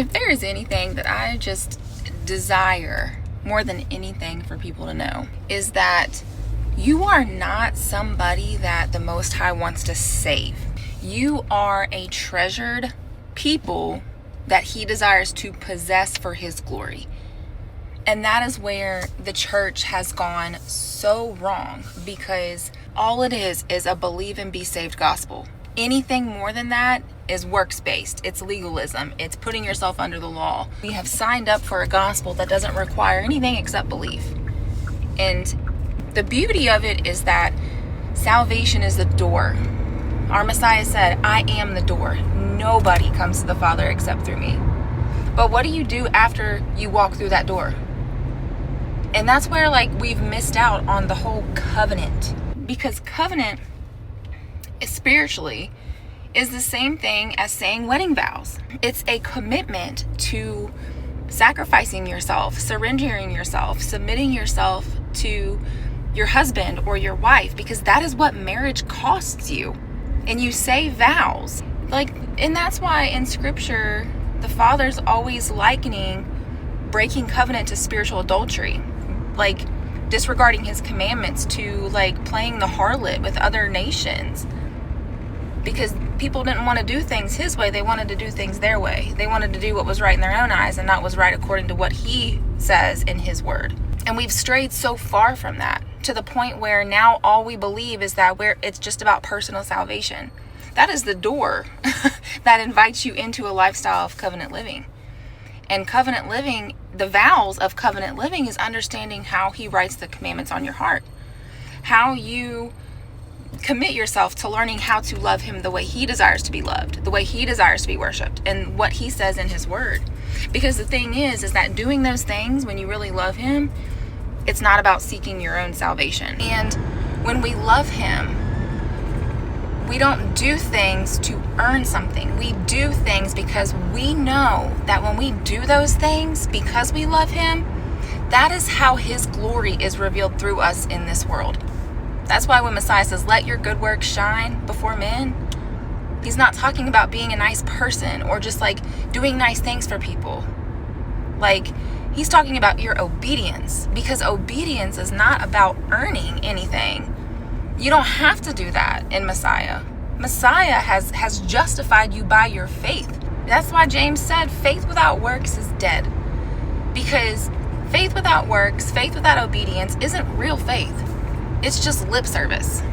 If there is anything that I just desire more than anything for people to know, is that you are not somebody that the Most High wants to save. You are a treasured people that He desires to possess for His glory. And that is where the church has gone so wrong, because all it is a believe and be saved gospel. Anything more than that is works-based. It's legalism. It's putting yourself under the law. We have signed up for a gospel that doesn't require anything except belief. And the beauty of it is that salvation is the door. Our Messiah said, I am the door. Nobody comes to the Father except through me. But what do you do after you walk through that door? And that's where we've missed out on the whole covenant. Because covenant spiritually is the same thing as saying wedding vows. It's a commitment to sacrificing yourself, surrendering yourself, submitting yourself to your husband or your wife, because that is what marriage costs you. And you say vows. And that's why in scripture, the Father's always likening breaking covenant to spiritual adultery. Disregarding His commandments to playing the harlot with other nations. Because people didn't want to do things His way. They wanted to do things their way. They wanted to do what was right in their own eyes and not was right according to what He says in His word. And we've strayed so far from that, to the point where now all we believe is that it's just about personal salvation. That is the door that invites you into a lifestyle of covenant living. And covenant living, the vows of covenant living, is understanding how He writes the commandments on your heart. How you commit yourself to learning how to love Him the way He desires to be loved, the way He desires to be worshiped, and what He says in His word. Because the thing is that doing those things when you really love Him, it's not about seeking your own salvation. And when we love Him, we don't do things to earn something. We do things because we know that when we do those things because we love Him, that is how His glory is revealed through us in this world. That's why when Messiah says, let your good works shine before men, He's not talking about being a nice person or just doing nice things for people. He's talking about your obedience, because obedience is not about earning anything. You don't have to do that in Messiah. Messiah has justified you by your faith. That's why James said faith without works is dead. Because faith without works, faith without obedience isn't real faith. It's just lip service.